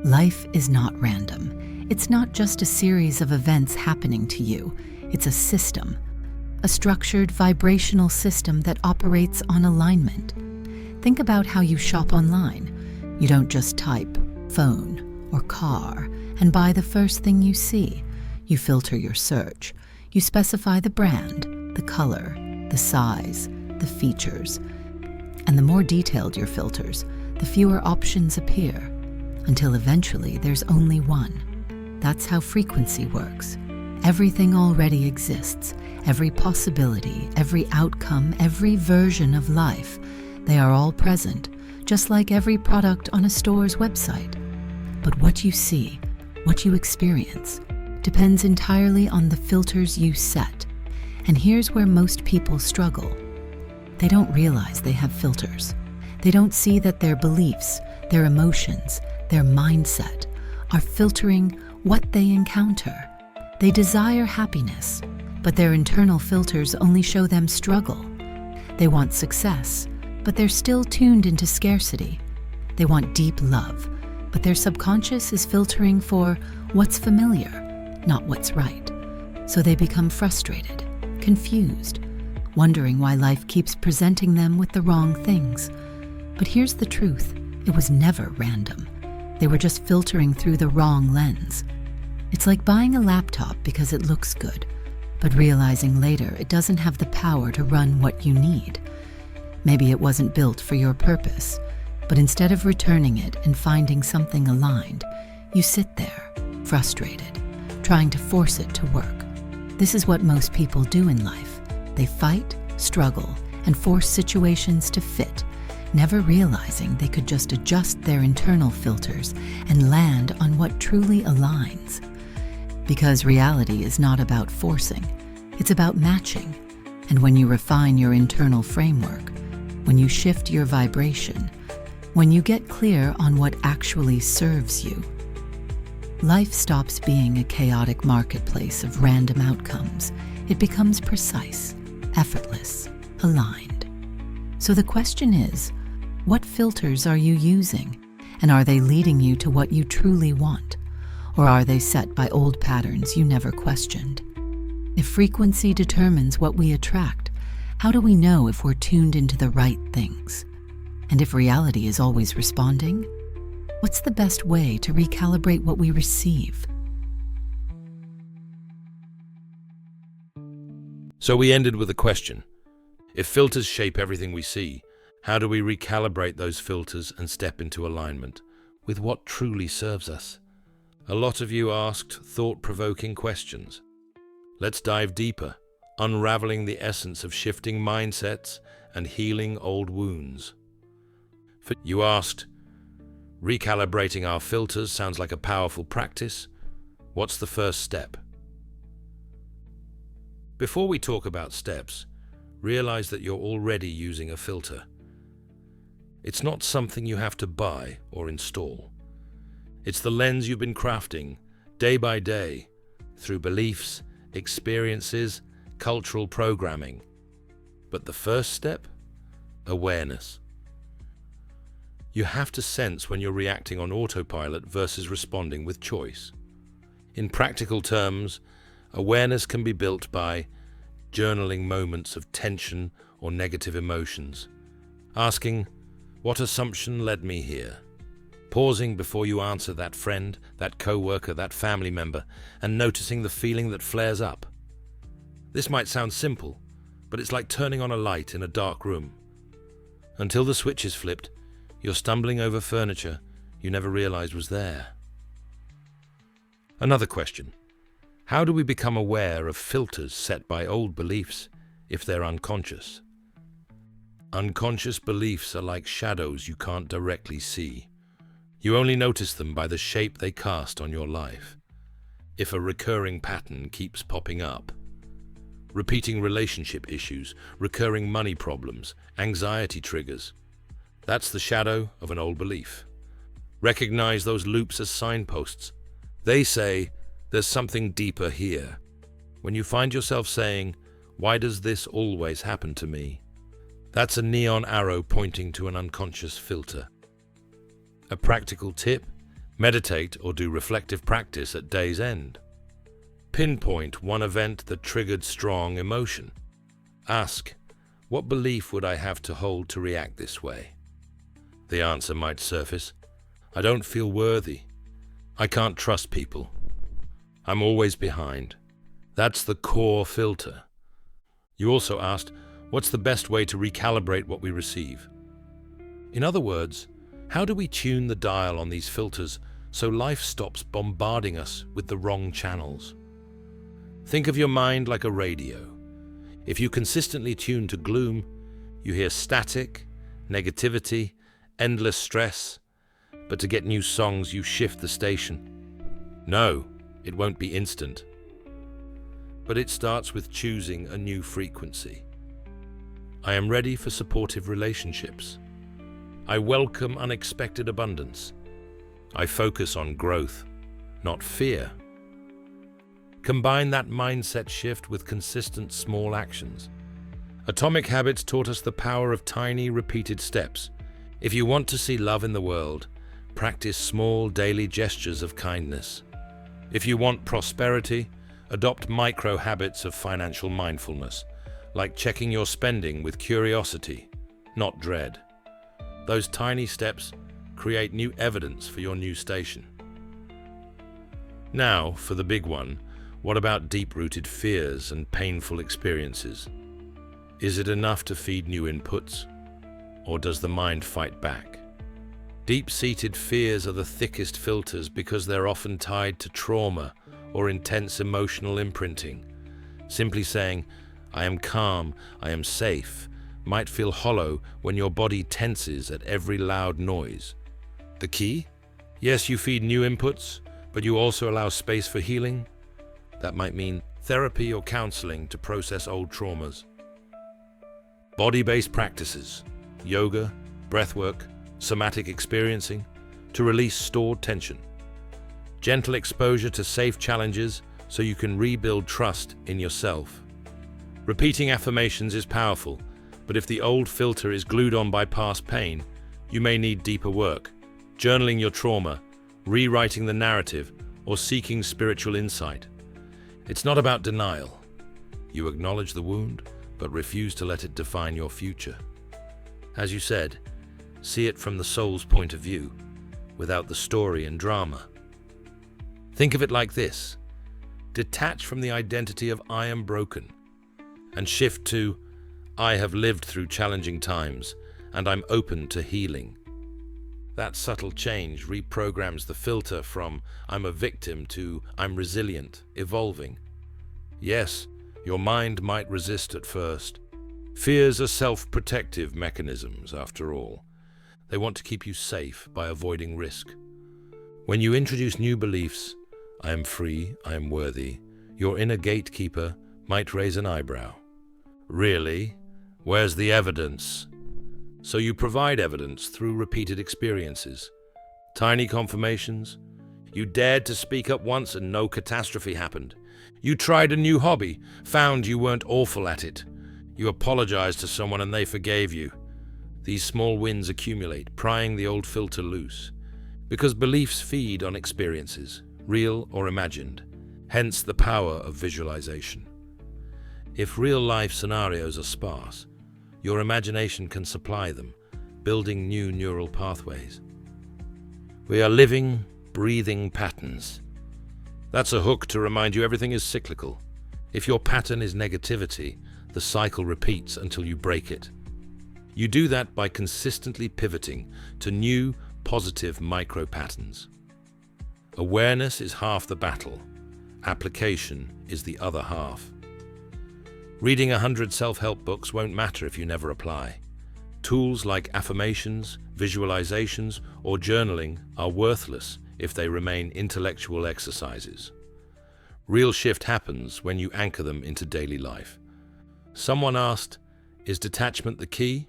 Life is not random. It's not just a series of events happening to you. It's a system, a structured vibrational system that operates on alignment. Think about how you shop online. You don't just type phone or car and buy the first thing you see. You filter your search. You specify the brand, the color, the size, the features. And the more detailed your filters, the fewer options appear, until eventually there's only one. That's how frequency works. Everything already exists. Every possibility, every outcome, every version of life. They are all present, just like every product on a store's website. But what you see, what you experience, depends entirely on the filters you set. And here's where most people struggle. They don't realize they have filters. They don't see that their beliefs, their emotions, their mindset are filtering what they encounter. They desire happiness, but their internal filters only show them struggle. They want success, but they're still tuned into scarcity. They want deep love, but their subconscious is filtering for what's familiar, not what's right. So they become frustrated, confused, wondering why life keeps presenting them with the wrong things. But here's the truth. It was never random. They were just filtering through the wrong lens. It's like buying a laptop because it looks good, but realizing later it doesn't have the power to run what you need. Maybe it wasn't built for your purpose, but instead of returning it and finding something aligned, you sit there, frustrated, trying to force it to work. This is what most people do in life. They fight, struggle, and force situations to fit, never realizing they could just adjust their internal filters and land on what truly aligns. Because reality is not about forcing, it's about matching. And when you refine your internal framework, when you shift your vibration, when you get clear on what actually serves you, life stops being a chaotic marketplace of random outcomes. It becomes precise, effortless, aligned. So the question is, what filters are you using? And are they leading you to what you truly want? Or are they set by old patterns you never questioned? If frequency determines what we attract, how do we know if we're tuned into the right things? And if reality is always responding, what's the best way to recalibrate what we receive? So we ended with a question. If filters shape everything we see, how do we recalibrate those filters and step into alignment with what truly serves us? A lot of you asked thought-provoking questions. Let's dive deeper, unraveling the essence of shifting mindsets and healing old wounds. You asked, recalibrating our filters sounds like a powerful practice. What's the first step? Before we talk about steps, realize that you're already using a filter. It's not something you have to buy or install. It's the lens you've been crafting day by day through beliefs, experiences, cultural programming. But the first step? Awareness. You have to sense when you're reacting on autopilot versus responding with choice. In practical terms, awareness can be built by journaling moments of tension or negative emotions, asking, what assumption led me here? Pausing before you answer that friend, that co-worker, that family member, and noticing the feeling that flares up. This might sound simple, but it's like turning on a light in a dark room. Until the switch is flipped, you're stumbling over furniture you never realized was there. Another question. How do we become aware of filters set by old beliefs if they're unconscious? Unconscious beliefs are like shadows you can't directly see. You only notice them by the shape they cast on your life. If a recurring pattern keeps popping up, repeating relationship issues, recurring money problems, anxiety triggers, that's the shadow of an old belief. Recognize those loops as signposts. They say, there's something deeper here. When you find yourself saying, why does this always happen to me? That's a neon arrow pointing to an unconscious filter. A practical tip, Meditate or do reflective practice at day's end. Pinpoint one event that triggered strong emotion. Ask, what belief would I have to hold to react this way? The answer might surface, I don't feel worthy. I can't trust people. I'm always behind. That's the core filter. You also asked, what's the best way to recalibrate what we receive? In other words, how do we tune the dial on these filters so life stops bombarding us with the wrong channels? Think of your mind like a radio. If you consistently tune to gloom, you hear static, negativity, endless stress. But to get new songs, you shift the station. No, it won't be instant. But it starts with choosing a new frequency. I am ready for supportive relationships. I welcome unexpected abundance. I focus on growth, not fear. Combine that mindset shift with consistent small actions. Atomic Habits taught us the power of tiny, repeated steps. If you want to see love in the world, practice small daily gestures of kindness. If you want prosperity, adopt micro habits of financial mindfulness, like checking your spending with curiosity, not dread. Those tiny steps create new evidence for your new station. Now, for the big one, what about deep-rooted fears and painful experiences? Is it enough to feed new inputs, or does the mind fight back? Deep-seated fears are the thickest filters because they're often tied to trauma or intense emotional imprinting. Simply saying, I am calm, I am safe, might feel hollow when your body tenses at every loud noise. The key? Yes, you feed new inputs, but you also allow space for healing. That might mean therapy or counseling to process old traumas. Body-based practices, yoga, breathwork, somatic experiencing, to release stored tension. Gentle exposure to safe challenges so you can rebuild trust in yourself. Repeating affirmations is powerful, but if the old filter is glued on by past pain, you may need deeper work. Journaling your trauma, rewriting the narrative, or seeking spiritual insight. It's not about denial. You acknowledge the wound, but refuse to let it define your future. As you said, see it from the soul's point of view, without the story and drama. Think of it like this. Detach from the identity of I am broken, and shift to I have lived through challenging times, and I'm open to healing. That subtle change reprograms the filter from I'm a victim to I'm resilient, evolving. Yes, your mind might resist at first. Fears are self-protective mechanisms, after all. They want to keep you safe by avoiding risk. When you introduce new beliefs, I am free, I am worthy, your inner gatekeeper might raise an eyebrow. Really? Where's the evidence? So you provide evidence through repeated experiences. Tiny confirmations. You dared to speak up once and no catastrophe happened. You tried a new hobby, found you weren't awful at it. You apologized to someone and they forgave you. These small wins accumulate, prying the old filter loose. Because beliefs feed on experiences, real or imagined, hence the power of visualization. If real-life scenarios are sparse, your imagination can supply them, building new neural pathways. We are living, breathing patterns. That's a hook to remind you everything is cyclical. If your pattern is negativity, the cycle repeats until you break it. You do that by consistently pivoting to new, positive micro-patterns. Awareness is half the battle. Application is the other half. Reading 100 self-help books won't matter if you never apply. Tools like affirmations, visualizations, or journaling are worthless if they remain intellectual exercises. Real shift happens when you anchor them into daily life. Someone asked, is detachment the key?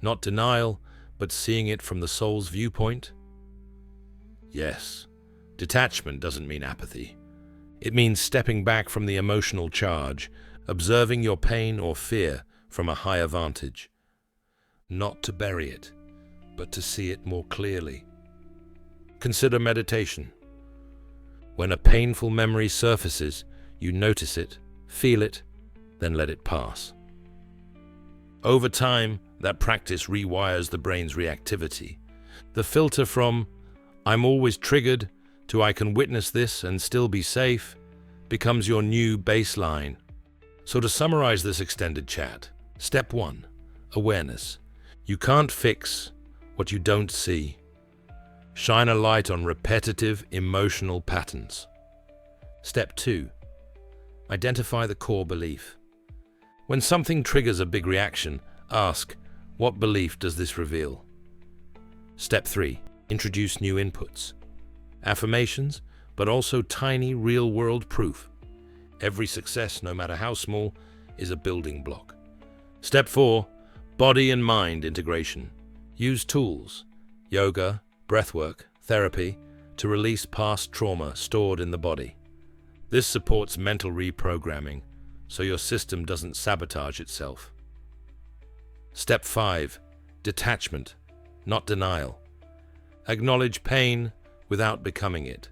Not denial, but seeing it from the soul's viewpoint? Yes, detachment doesn't mean apathy. It means stepping back from the emotional charge, observing your pain or fear from a higher vantage. Not to bury it, but to see it more clearly. Consider meditation. When a painful memory surfaces, you notice it, feel it, then let it pass. Over time, that practice rewires the brain's reactivity. The filter from "I'm always triggered" to "I can witness this and still be safe" becomes your new baseline. So to summarize this extended chat, step 1, awareness. You can't fix what you don't see. Shine a light on repetitive emotional patterns. Step 2, identify the core belief. When something triggers a big reaction, ask, what belief does this reveal? Step 3, introduce new inputs. Affirmations, but also tiny real-world proof. Every success, no matter how small, is a building block. Step 4, body and mind integration. Use tools, yoga, breathwork, therapy, to release past trauma stored in the body. This supports mental reprogramming, so your system doesn't sabotage itself. Step 5, detachment, not denial. Acknowledge pain without becoming it.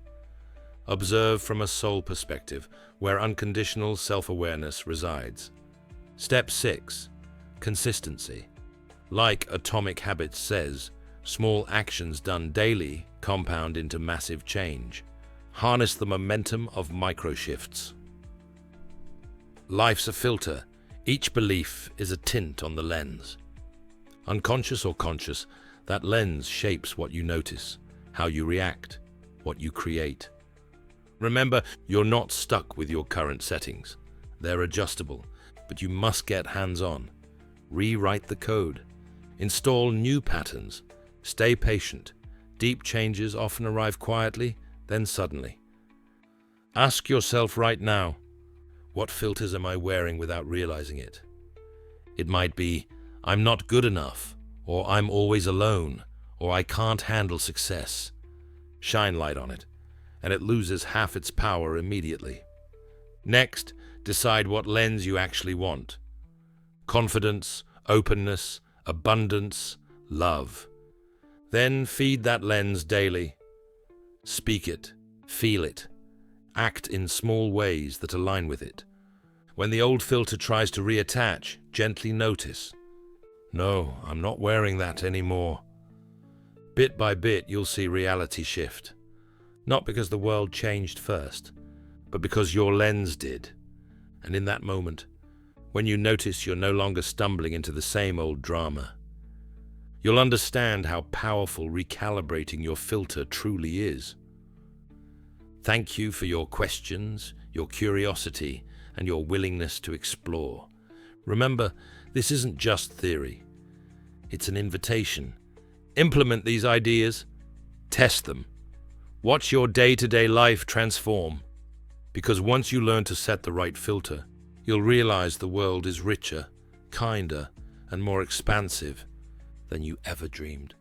Observe from a soul perspective, where unconditional self-awareness resides. Step 6, consistency. Like Atomic Habits says, small actions done daily compound into massive change. Harness the momentum of micro-shifts. Life's a filter. Each belief is a tint on the lens. Unconscious or conscious, that lens shapes what you notice, how you react, what you create. Remember, you're not stuck with your current settings. They're adjustable, but you must get hands-on. Rewrite the code. Install new patterns. Stay patient. Deep changes often arrive quietly, then suddenly. Ask yourself right now, what filters am I wearing without realizing it? It might be, I'm not good enough, or I'm always alone, or I can't handle success. Shine light on it, and it loses half its power immediately. Next, decide what lens you actually want. Confidence, openness, abundance, love. Then feed that lens daily. Speak it, feel it, act in small ways that align with it. When the old filter tries to reattach, gently notice. No, I'm not wearing that anymore. Bit by bit, you'll see reality shift. Not because the world changed first, but because your lens did. And in that moment, when you notice you're no longer stumbling into the same old drama, you'll understand how powerful recalibrating your filter truly is. Thank you for your questions, your curiosity, and your willingness to explore. Remember, this isn't just theory. It's an invitation. Implement these ideas. Test them. Watch your day-to-day life transform. Because once you learn to set the right filter, you'll realize the world is richer, kinder, and more expansive than you ever dreamed.